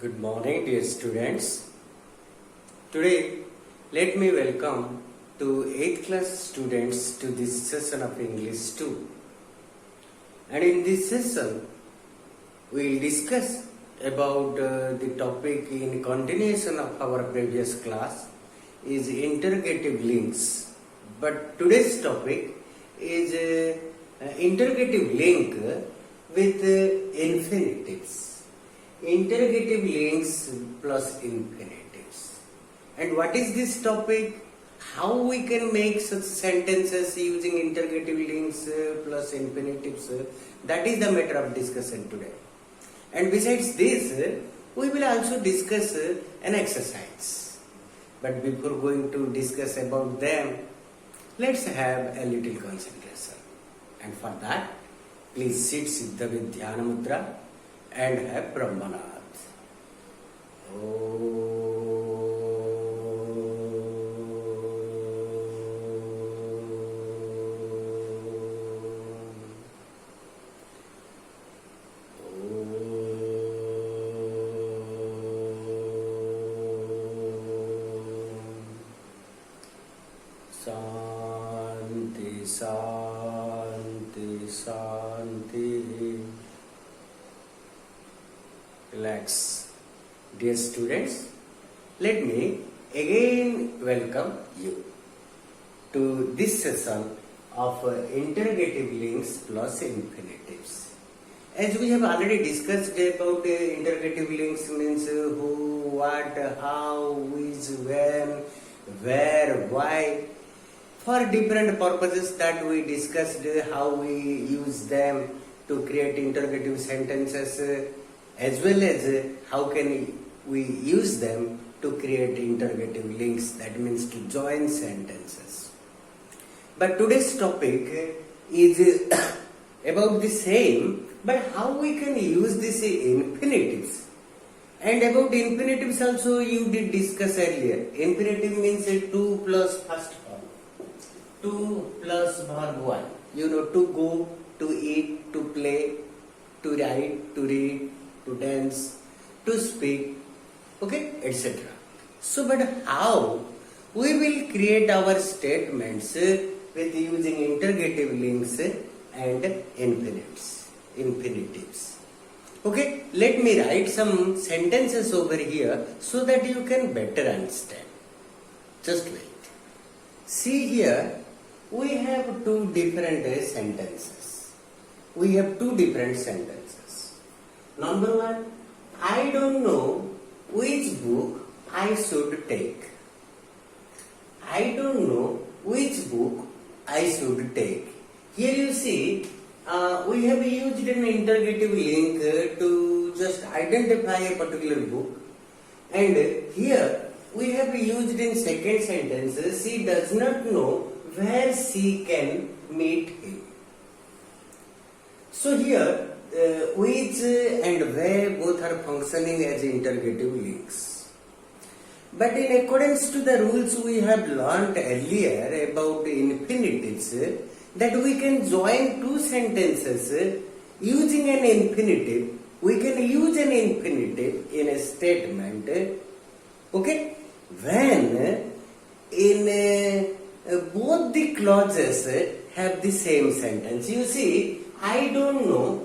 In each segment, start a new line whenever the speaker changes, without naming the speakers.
Good morning, dear students. Today, let me welcome to 8th class students to this session of English 2. And in this session, we will discuss about the topic in continuation of our previous class is interrogative links. But today's topic is interrogative link with infinitives. Interrogative links plus infinitives. And what is this topic? How we can make such sentences using interrogative links plus infinitives? That is the matter of discussion today. And besides this, we will also discuss an exercise. But before going to discuss about them, let's have a little concentration. And for that, please sit Siddha Vidhyana Mudra and have Brahmanath. Shanti, Shanti, Shanti. Relax. Dear students, let me again welcome you to this session of interrogative links plus infinitives. As we have already discussed about interrogative links means who, what, how, which, when, where, why. For different purposes that we discussed how we use them to create interrogative sentences as well as how can we use them to create interrogative links, that means to join sentences. But today's topic is about the same, but how we can use these infinitives. And about infinitives also you did discuss earlier. Infinitive means 2 plus first form. 2 plus verb 1. You know, to go, to eat, to play, to write, to read, to dance, to speak, okay, etc. So, but how we will create our statements with using interrogative links and infinitives. Okay, let me write some sentences over here so that you can better understand. Just wait. See here, we have two different sentences. We have two different sentences. Number one, I don't know which book I should take. I don't know which book I should take. Here you see, we have used an interrogative link to just identify a particular book. And here we have used in second sentence, she does not know where she can meet him. So here, which and where both are functioning as interrogative links. But in accordance to the rules we have learnt earlier about infinitives, that we can join two sentences using an infinitive. We can use an infinitive in a statement, okay, when in both the clauses have the same sentence. You see, I don't know,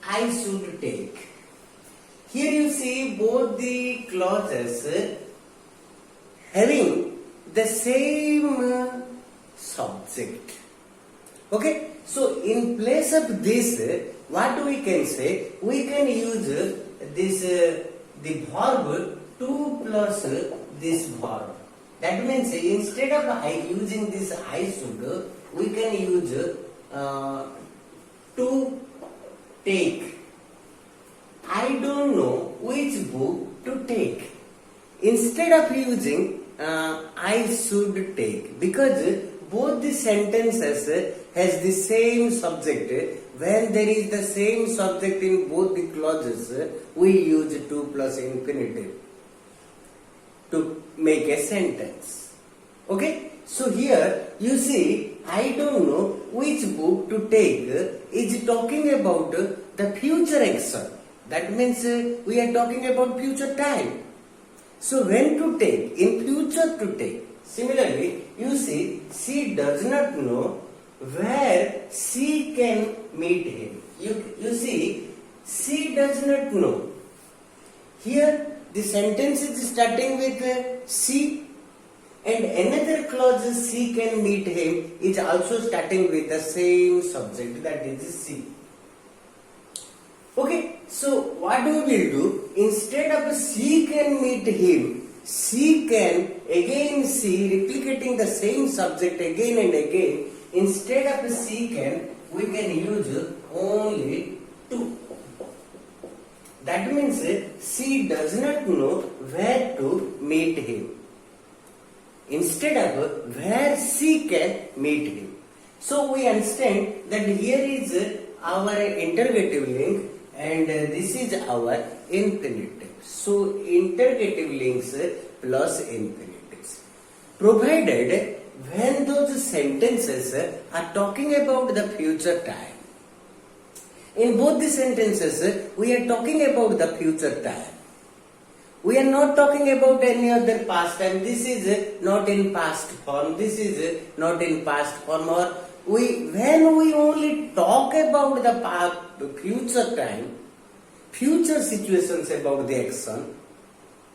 I should take. Here you see both the clauses having the same subject. Okay, so in place of this, what we can say? We can use this the verb to plus this verb. That means instead of using this I should, we can use to take. I don't know which book to take. Instead of using I should take, because both the sentences has the same subject. When there is the same subject in both the clauses, we use to plus infinitive to make a sentence. Okay? So here you see, I don't know which book to take is talking about the future action. That means we are talking about future time. So when to take? In future to take. Similarly, you see, she does not know where she can meet him. You see, she does not know. Here, the sentence is starting with she, and another clause, she can meet him, is also starting with the same subject, that is she. Okay, so what we will do, instead of she can meet him, she can, again she, replicating the same subject again and again, instead of she can, we can use only to. That means she does not know where to meet him, instead of where she can meet him. So we understand that here is our interrogative link, and this is our infinitive. So interrogative links plus infinitives. Provided when those sentences are talking about the future time. In both the sentences, we are talking about the future time. We are not talking about any other past time. This is not in past form. This is not in past form. Or when we only talk about the future time, future situations about the action,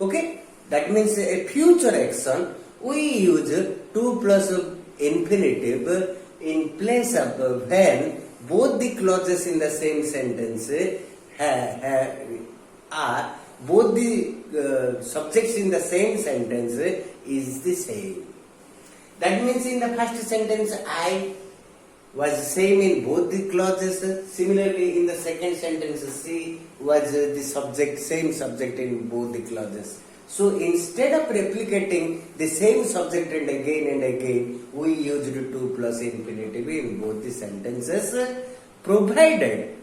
okay, that means a future action, we use to plus infinitive in place of when both the clauses in the same sentence are, both the subjects in the same sentence is the same. That means in the first sentence I was same in both the clauses. Similarly, in the second sentence, she was the subject, same subject in both the clauses. So instead of replicating the same subject and again, we used to plus infinitive in both the sentences, provided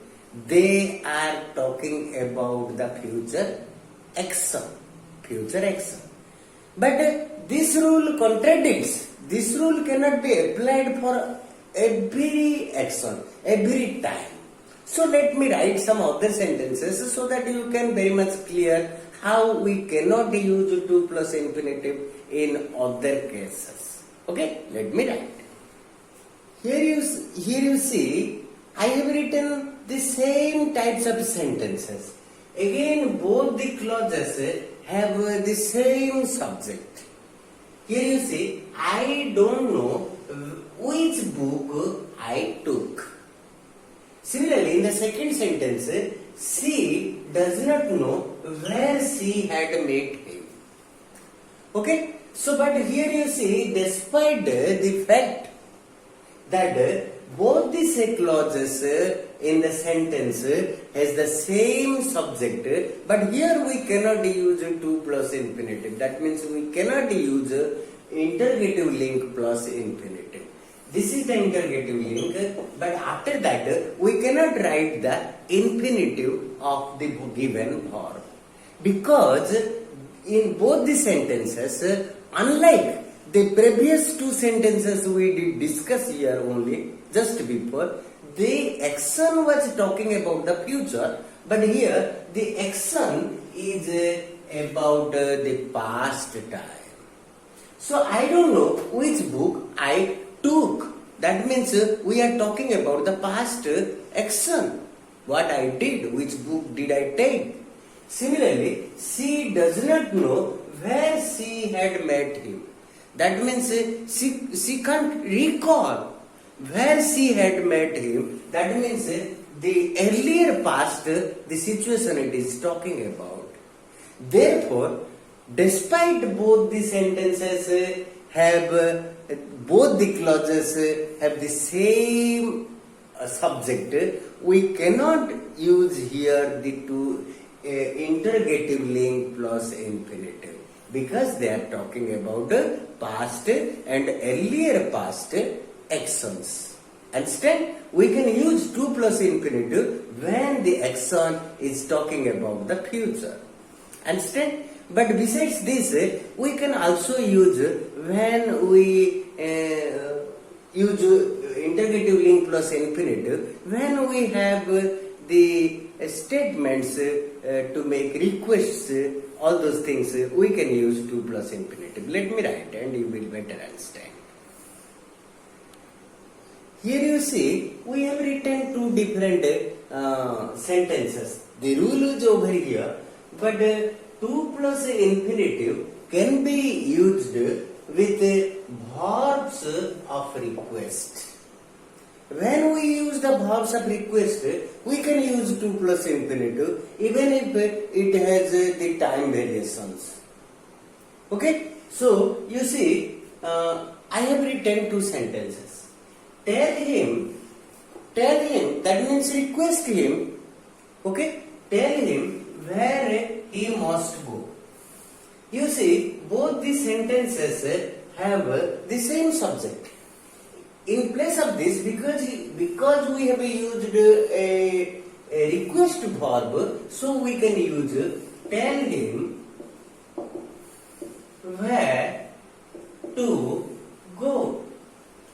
they are talking about the future action. Future action. But this rule contradicts. This rule cannot be applied for every action, every time. So let me write some other sentences so that you can very much clear how we cannot use to plus infinitive in other cases. Okay, let me write. Here you see, I have written the same types of sentences. Again, both the clauses have the same subject. Here you see, I don't know which book I took. Similarly, in the second sentence, she does not know where she had met him. Okay? So, but here you see, despite the fact that both these clauses in the sentence has the same subject, but here we cannot use to plus infinitive. That means we cannot use interrogative link plus infinitive. This is the interrogative link, but after that we cannot write the infinitive of the given verb, because in both the sentences, unlike the previous two sentences we did discuss here only just before, the action was talking about the future, but here the action is about the past time. So I don't know which book I took. That means we are talking about the past action. What I did, which book did I take? Similarly, she does not know where she had met him. That means she can't recall where she had met him. That means the earlier past, the situation it is talking about. Therefore, despite both the sentences have both the clauses have the same subject, we cannot use here the two interrogative link plus infinitive, because they are talking about past and earlier past actions. Instead, we can use to plus infinitive when the action is talking about the future. Understand? But besides this, we can also use when we use interrogative link plus infinitive when we have the statements to make requests, all those things, we can use to plus infinitive. Let me write and you will better understand. Here you see, we have written two different sentences. The rule is over here, but 2 plus infinitive can be used with verbs of request. When we use the verbs of request, we can use 2 plus infinitive even if it has the time variations. Okay? So, you see, I have written two sentences. Tell him, that means request him, okay? Tell him where he must go. You see, both the sentences have the same subject. In place of this, because we have used a request verb, so we can use tell him where to go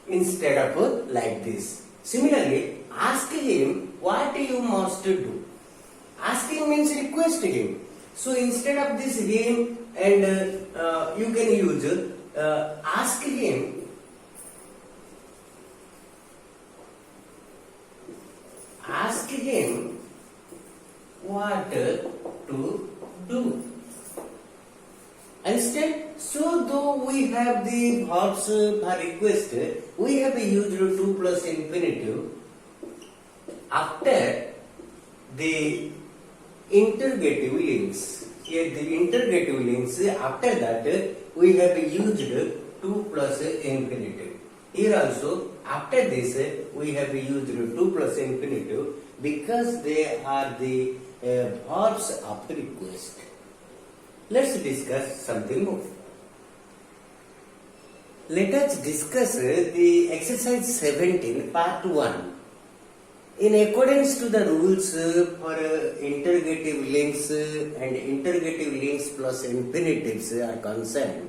instead of like this. Similarly, ask him what you must do. Asking means request him. So instead of this him and you can use ask him what to do. Instead, so though we have the verbs for request, we have used 2 plus infinitive after the interrogative links. Here the interrogative links, after that we have used 2 plus infinitive. Here also, after this, we have used 2 plus infinitive because they are the verbs of request. Let's discuss something more. Let us discuss the exercise 17, part 1. In accordance to the rules for interrogative links and interrogative links plus infinitives are concerned,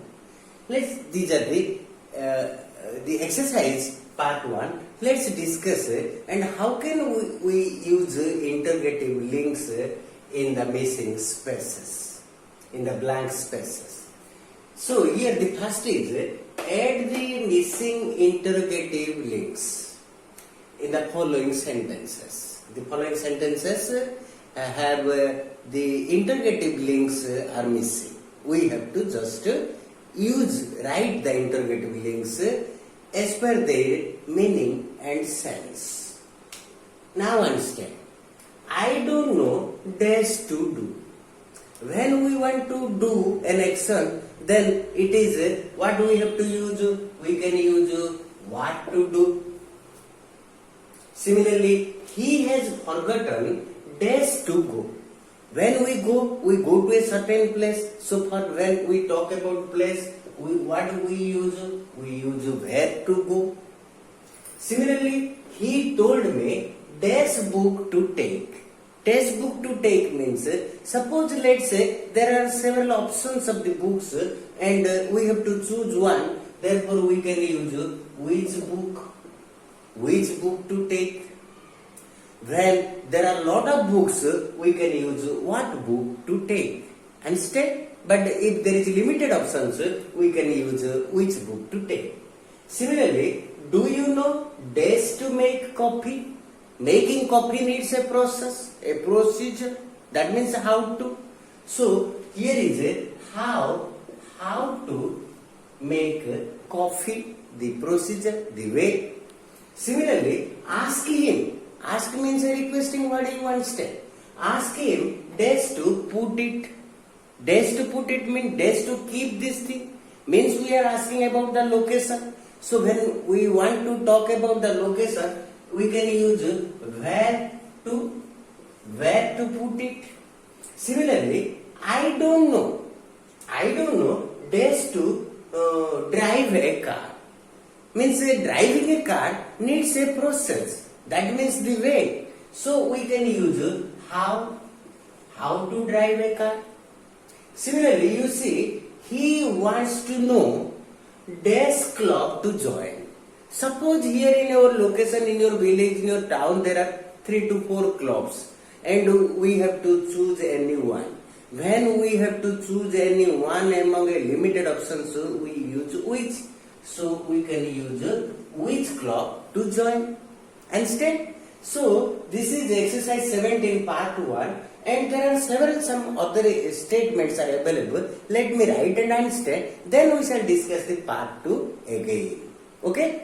these are the exercise part 1. Let's discuss and how can we use interrogative links in the missing spaces, in the blank spaces. So here the first is add the missing interrogative links in the following sentences. The following sentences have the interrogative links are missing. We have to just write the interrogative links as per their meaning and sense. Now understand. I don't know dash to do. When we want to do an action, then it is what we have to use. We can use what to do. Similarly, he has forgotten dash to go. When we go to a certain place. So for when we talk about place, what do we use? We use where to go. Similarly, he told me dash book to take. Dash book to take means, suppose let's say there are several options of the books and we have to choose one. Therefore, we can use which book to take. When there are a lot of books, we can use what book to take. Understand? But if there is limited options, we can use which book to take. Similarly, do you know dash to make coffee? Making coffee needs a process, a procedure. That means how to. So here is a how to make coffee, the procedure, the way. Similarly, ask him. Ask means requesting what you understand. Ask him dash to put it. Dash to put it means dash to keep this thing. Means we are asking about the location. So when we want to talk about the location, we can use where to put it. Similarly, I don't know dash to drive a car. Means driving a car needs a process. That means the way. So we can use how to drive a car. Similarly, you see, he wants to know dash club to join. Suppose here in your location, in your village, in your town, there are 3 to 4 clubs. and we have to choose any one. When we have to choose any one among a limited options, we use which. So we can use which club to join. Understand? So this is exercise 17 part 1, and there are several some other statements are available. Let me write and understand. Then we shall discuss the part 2 again. Okay?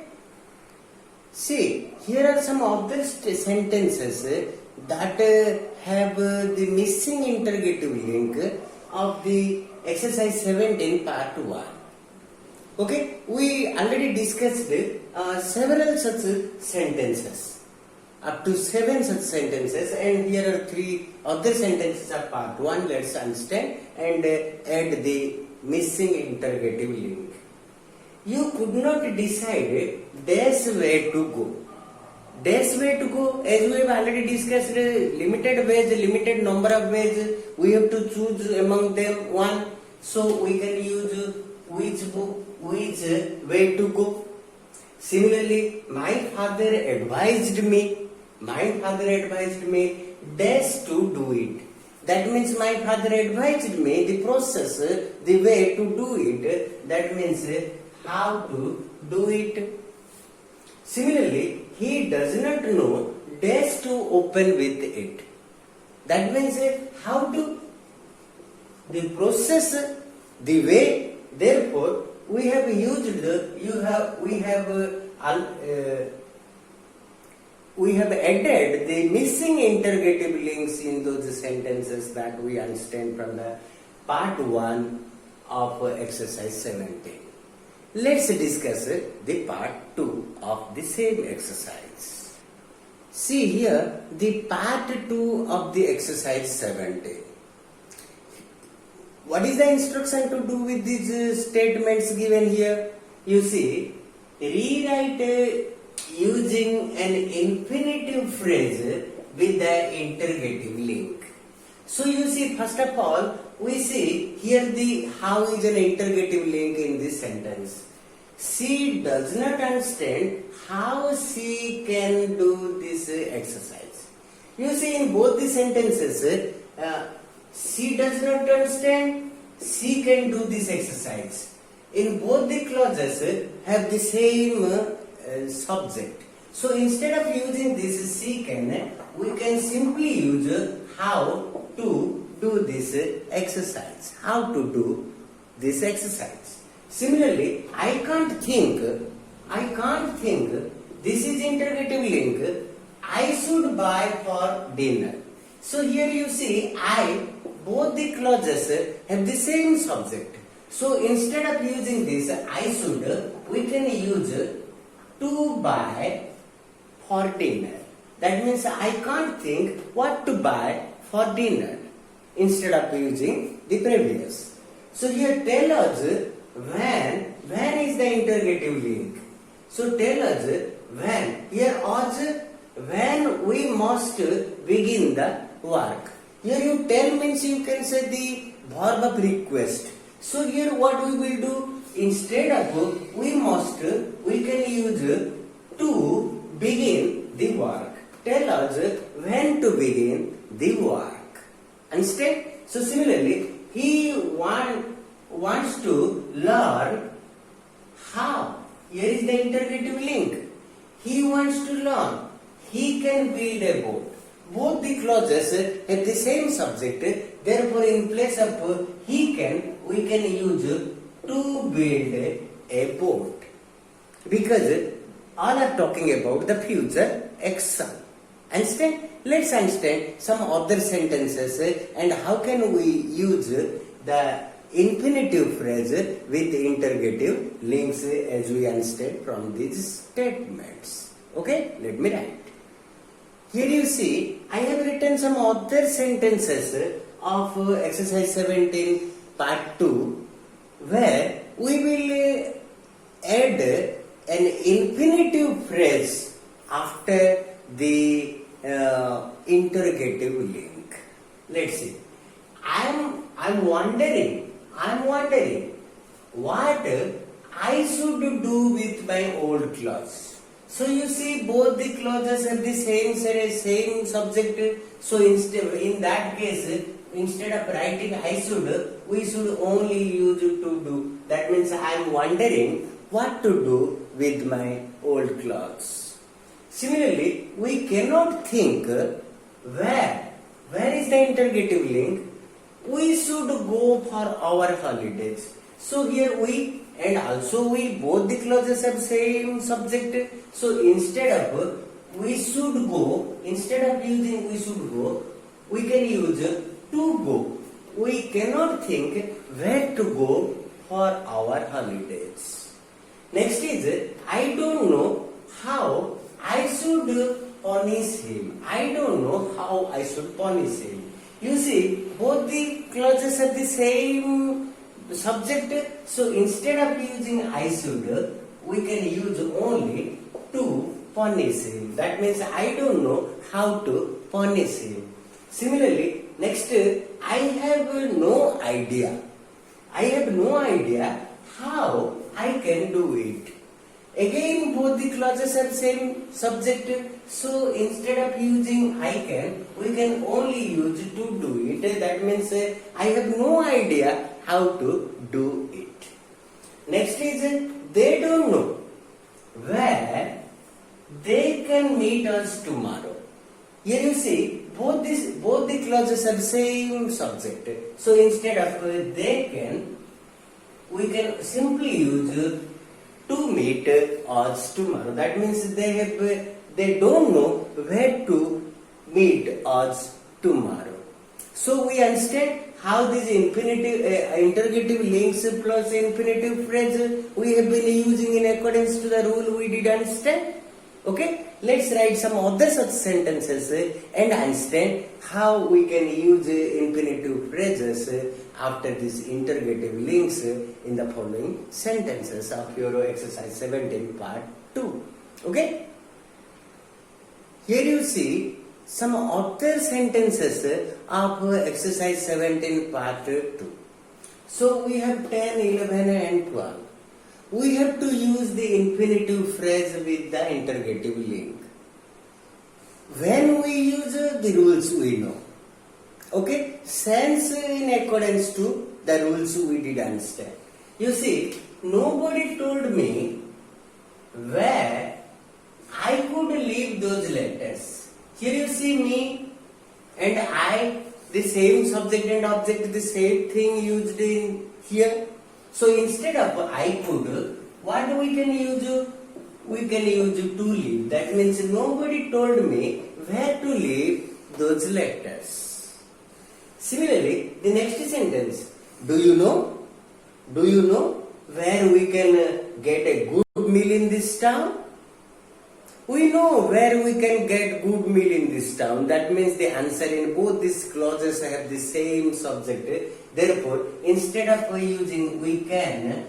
See, here are some other sentences that have the missing interrogative link of the exercise 17 part 1. Okay, we already discussed several such sentences, up to 7 such sentences, and here are 3 other sentences of part 1. Let's understand and add the missing interrogative link. You could not decide dash way to go. Dash way to go, as we have already discussed, limited ways, limited number of ways, we have to choose among them one. So we can use which way to go. Similarly, my father advised me dash to do it. That means my father advised me the process, the way to do it. That means how to do it. Similarly, he does not know dash to open with it. That means how to, the process, the way. Therefore, we have used we have added the missing interrogative links in those sentences that we understand from the part 1 of exercise 17. Let's discuss the part 2 of the same exercise. See here the part 2 of the exercise 17. What is the instruction to do with these statements given here? You see, rewrite using an infinitive phrase with the interrogative link. So you see, first of all, we see here the how is an interrogative link in this sentence. She does not understand how she can do this exercise. You see, in both the sentences, she does not understand, she can do this exercise. In both the clauses have the same subject. So instead of using this she can, we can simply use how to do this exercise. How to do this exercise. Similarly, I can't think, this is interrogative link, I should buy for dinner. So here you see, both the clauses have the same subject. So instead of using this I should, we can use to buy for dinner. That means I can't think what to buy for dinner instead of using the previous. So here tell us when is the interrogative link. So tell us when. Here us, when we must begin the work. Here you tell means you can say the verb of request. So here what we will do, instead of we must, we can use to begin the work. Tell us when to begin the work. Understand? So similarly, he wants to learn how. Here is the interrogative link. He wants to learn. He can build a boat. Both the clauses have the same subject. Therefore, in place of he can, we can use to build a boat. Because all are talking about the future action. Understand? Let's understand some other sentences and how can we use the infinitive phrase with interrogative links as we understand from these statements. Okay, let me write. Here you see, I have written some other sentences of exercise 17 part 2 where we will add an infinitive phrase after the interrogative link. Let's see. I'm wondering what I should do with my old clothes. So you see both the clauses have the same subject. So instead, in that case, instead of writing I should, we should only use to do. That means I am wondering what to do with my old clothes. Similarly, we cannot think where is the interrogative link? We should go for our holidays. So here we, and also we, both the clauses have same subject. So instead of we should go, instead of using we should go, we can use to go. We cannot think where to go for our holidays. Next is, I don't know how I should punish him. I don't know how I should punish him. You see, both the clauses have the same subject. So instead of using I should, we can use only to punish him. That means I don't know how to punish him. Similarly, next, I have no idea. I have no idea how I can do it. Again, both the clauses have same subject. So instead of using I can, we can only use to do it. That means I have no idea how to do it. Next is, they don't know where they can meet us tomorrow. Here you see, both the clauses have same subject. So instead of they can, we can simply use to meet us tomorrow. That means they don't know where to meet us tomorrow. So we understand how these infinitive interrogative links plus infinitive phrase we have been using in accordance to the rule we did understand. Okay, let's write some other such sentences and understand how we can use infinitive phrases after these interrogative links in the following sentences of your exercise 17 part 2. Okay, here you see some other sentences of exercise 17 part 2. So we have 10, 11 and 12. We have to use the infinitive phrase with the interrogative link. When we use the rules we know. Okay, since in accordance to the rules we did understand. You see, nobody told me where I could leave those letters. Here you see me and I, the same subject and object, the same thing used in here. So instead of I could, what we can use? We can use to leave. That means nobody told me where to leave those letters. Similarly, the next sentence. Do you know? Do you know where we can get a good meal in this town? We know where we can get good meal in this town. That means the answer in both these clauses have the same subject. Therefore, instead of using we can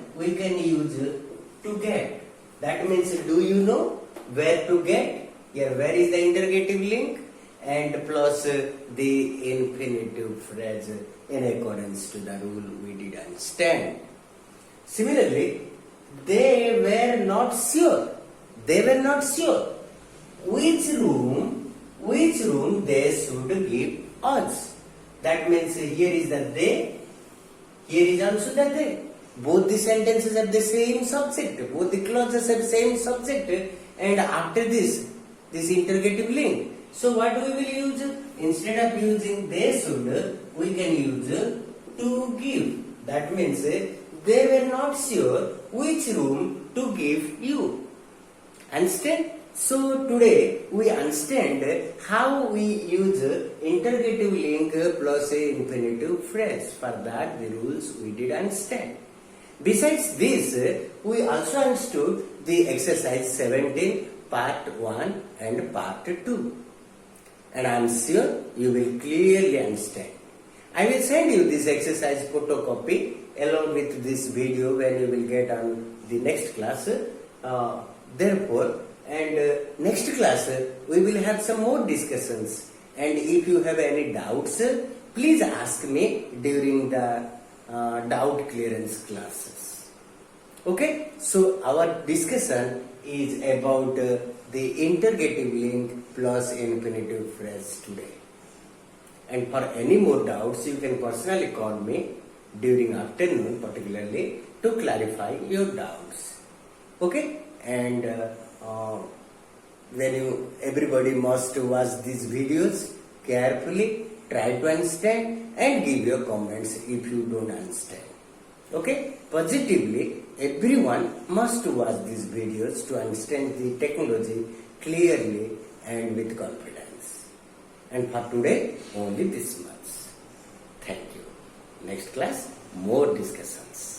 use to get. That means, do you know where to get? Here, where is the interrogative link? And plus the infinitive phrase in accordance to the rule we did understand. Similarly, they were not sure. They were not sure which room they should give us. That means here is the they, here is also the they. Both the sentences have the same subject, both the clauses have same subject, and after this interrogative link. So what we will use? Instead of using they should, we can use to give. That means they were not sure which room to give you. Understand? So today we understand how we use interrogative link plus a infinitive phrase. For that the rules we did understand. Besides this, we also understood the exercise 17 part 1 and part 2. And I am sure you will clearly understand. I will send you this exercise photocopy along with this video when you will get on the next class. Therefore, next class we will have some more discussions, and if you have any doubts, please ask me during the doubt clearance classes. Okay, so our discussion is about the interrogative link plus infinitive phrase today. And for any more doubts, you can personally call me during afternoon, particularly to clarify your doubts. Okay? And everybody must watch these videos carefully, try to understand and give your comments if you don't understand. Okay? Positively, everyone must watch these videos to understand the technology clearly and with confidence. And for today, only this much. Thank you. Next class, more discussions.